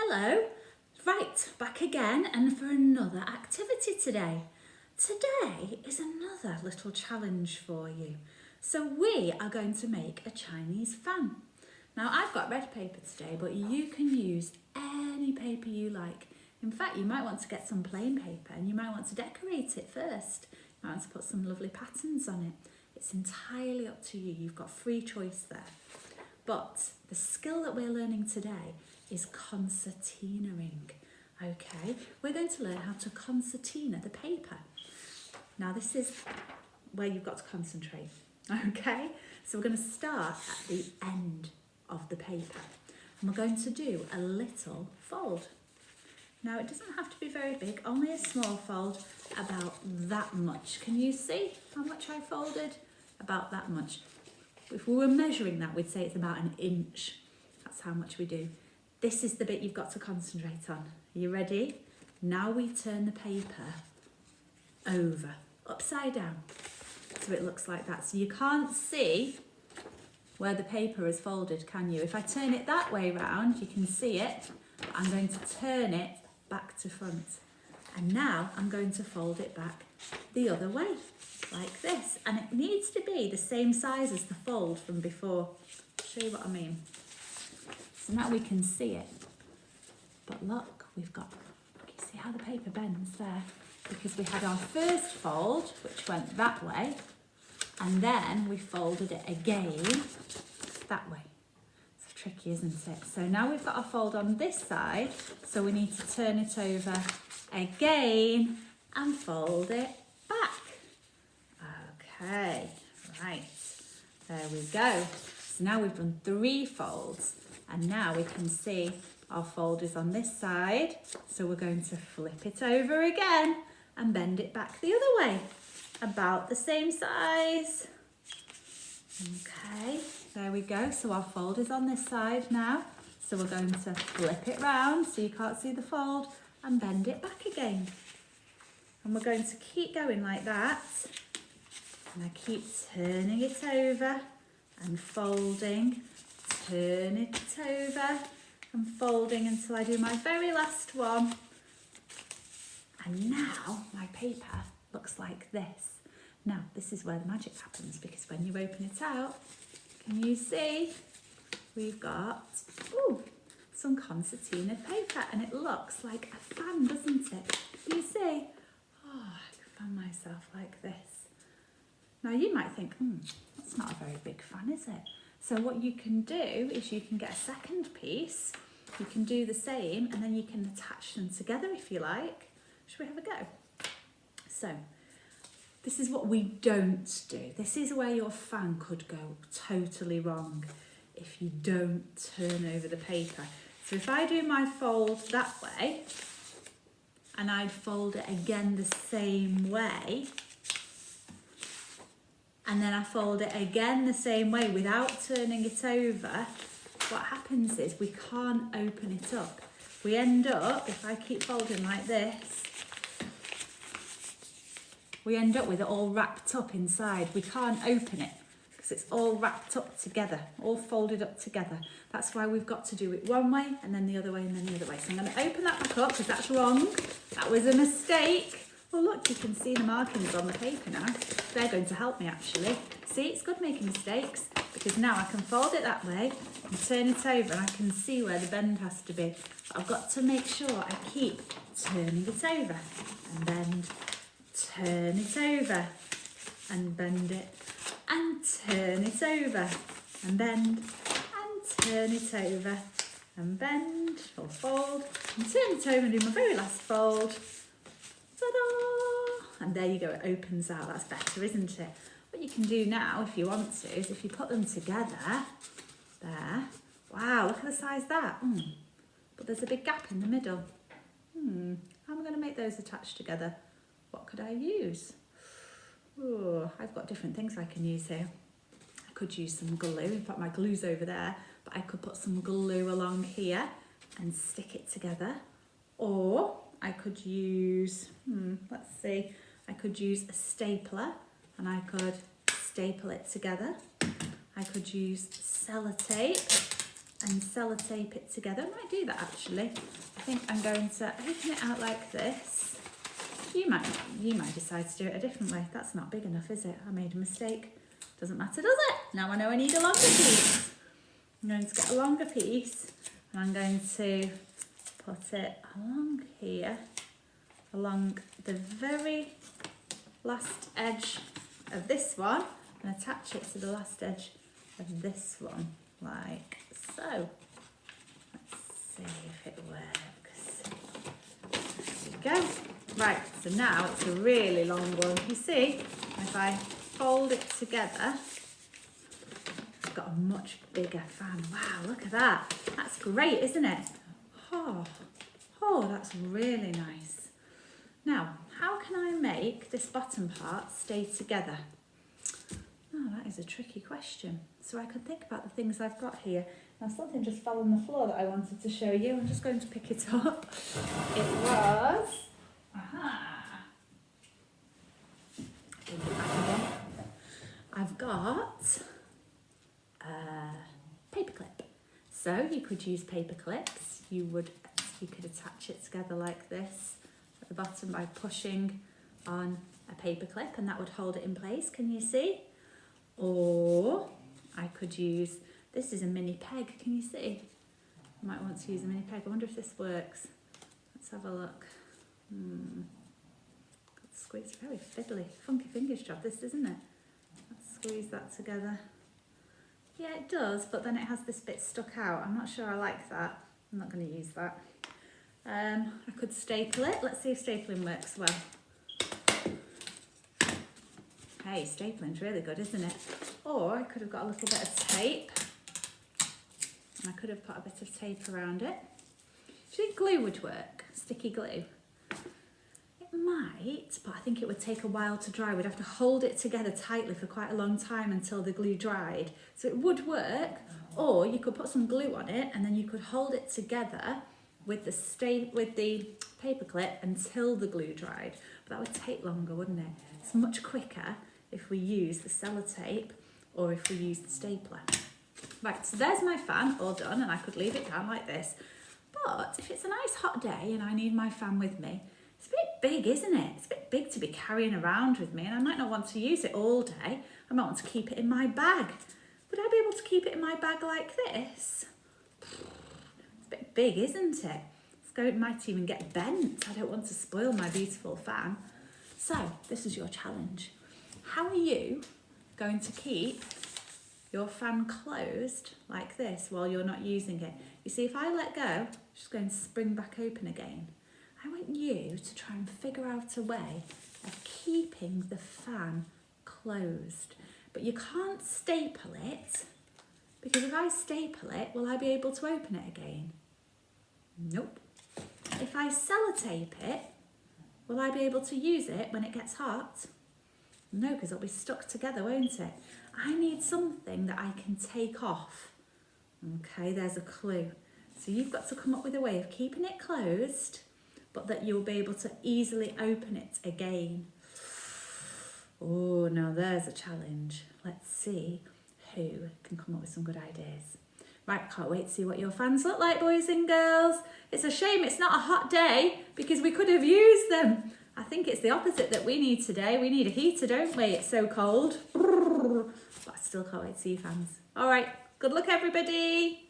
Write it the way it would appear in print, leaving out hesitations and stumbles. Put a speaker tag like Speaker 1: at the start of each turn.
Speaker 1: Hello, right, back again and for another activity today. Today is another little challenge for you. So we are going to make a Chinese fan. Now I've got red paper today, but you can use any paper you like. In fact, you might want to get some plain paper and you might want to decorate it first. You might want to put some lovely patterns on it. It's entirely up to you. You've got free choice there. But the skill that we're learning today is concertinaing. Okay, we're going to learn how to concertina the paper. Now this is where you've got to concentrate. Okay, so we're going to start at the end of the paper and we're going to do a little fold. Now it doesn't have to be very big, only a small fold, about that much. Can you see how much I folded? About that much. If we were measuring that, we'd say it's about an inch. That's how much we do. This is the bit you've got to concentrate on. Are you ready? Now we turn the paper over, upside down, so it looks like that. So you can't see where the paper is folded, can you? If I turn it that way round, you can see it. I'm going to turn it back to front. And now I'm going to fold it back the other way, like this. And it needs to be the same size as the fold from before. I'll show you what I mean. So now we can see it. But look, we've got, you see how the paper bends there? Because we had our first fold, which went that way, and then we folded it again that way. It's tricky, isn't it? So now we've got our fold on this side, so we need to turn it over again and fold it back. Okay, right, there we go. So now we've done 3 folds and now we can see our fold is on this side. So we're going to flip it over again and bend it back the other way, about the same size. Okay, there we go. So our fold is on this side now. So we're going to flip it round so you can't see the fold and bend it back again. And we're going to keep going like that. And I keep turning it over and folding, turn it over and folding until I do my very last one. And now my paper looks like this. Now this is where the magic happens, because when you open it out, can you see we've got some concertina paper and it looks like a fan, doesn't it? You see? Oh, I can fan myself like this. Now you might think, that's not a very big fan, is it? So what you can do is you can get a second piece, you can do the same, and then you can attach them together if you like. Should we have a go? So this is what we don't do. This is where your fan could go totally wrong if you don't turn over the paper. So if I do my fold that way, and I'd fold it again the same way, and then I fold it again the same way without turning it over, what happens is we can't open it up. We end up, if I keep folding like this, we end up with it all wrapped up inside. We can't open it because it's all wrapped up together, all folded up together. That's why we've got to do it one way and then the other way and then the other way. So I'm going to open that back up because that's wrong. That was a mistake. Well, look, you can see the markings on the paper now. They're going to help me actually. See, it's good making mistakes because now I can fold it that way and turn it over and I can see where the bend has to be. But I've got to make sure I keep turning it over and bend, turn it over and bend it, and turn it over and bend, and turn it over and bend, or fold, and turn it over and do my very last fold. Ta-da! And there you go, it opens out. That's better, isn't it? What you can do now, if you want to, is if you put them together, there, wow, look at the size of that. But there's a big gap in the middle. How am I going to make those attach together? What could I use? Oh, I've got different things I can use here. I could use some glue. In fact, my glue's over there, but I could put some glue along here and stick it together. Or I could use, let's see, I could use a stapler and I could staple it together. I could use sellotape and sellotape it together. I might do that actually. I think I'm going to open it out like this. You might decide to do it a different way. That's not big enough, is it? I made a mistake. Doesn't matter, does it? Now I know I need a longer piece. I'm going to get a longer piece and I'm going to put it along here, along the very last edge of this one, and attach it to the last edge of this one, like so. Let's see if it works. There we go. Right, so now it's a really long one. You see, if I fold it together, I've got a much bigger fan. Wow, look at that. That's great, isn't it? Oh, that's really nice. Now, how can I make this bottom part stay together? Oh, that is a tricky question. So I could think about the things I've got here. Now, something just fell on the floor that I wanted to show you. I'm just going to pick it up. It was... Bring it back again. I've got a paper clip. So you could use paper clips. You could attach it together like this at the bottom by pushing on a paper clip, and that would hold it in place. Can you see? Or I could use, this is a mini peg. Can you see? I might want to use a mini peg. I wonder if this works. Let's have a look. Squeeze, very fiddly, funky fingers job this, isn't it? Let's squeeze that together. Yeah, it does, but then it has this bit stuck out. I'm not sure I like that. I'm not going to use that. I could staple it. Let's see if stapling works well. Hey, stapling's really good, isn't it? Or I could have got a little bit of tape. And I could have put a bit of tape around it. Do you think glue would work? Sticky glue? It might, but I think it would take a while to dry. We'd have to hold it together tightly for quite a long time until the glue dried. So it would work, or you could put some glue on it and then you could hold it together with the paper clip until the glue dried. But that would take longer, wouldn't it? It's much quicker if we use the sellotape or if we use the stapler. Right, so there's my fan all done, and I could leave it down like this. But if it's a nice hot day and I need my fan with me, it's a bit big, isn't it? It's a bit big to be carrying around with me, and I might not want to use it all day. I might want to keep it in my bag. Would I be able to keep it in my bag like this? It's a bit big, isn't it? It might even get bent. I don't want to spoil my beautiful fan. So this is your challenge. How are you going to keep your fan closed like this while you're not using it? You see, if I let go, it's just going to spring back open again. I want you to try and figure out a way of keeping the fan closed. But you can't staple it, because if I staple it, will I be able to open it again? Nope. If I sellotape it, will I be able to use it when it gets hot? No, because it'll be stuck together, won't it? I need something that I can take off. Okay, there's a clue. So you've got to come up with a way of keeping it closed, but that you'll be able to easily open it again. Oh, now there's a challenge. Let's see who can come up with some good ideas. Right, can't wait to see what your fans look like, boys and girls. It's a shame it's not a hot day, because we could have used them. I think it's the opposite that we need today. We need a heater, don't we? It's so cold. But I still can't wait to see you fans. All right, good luck, everybody.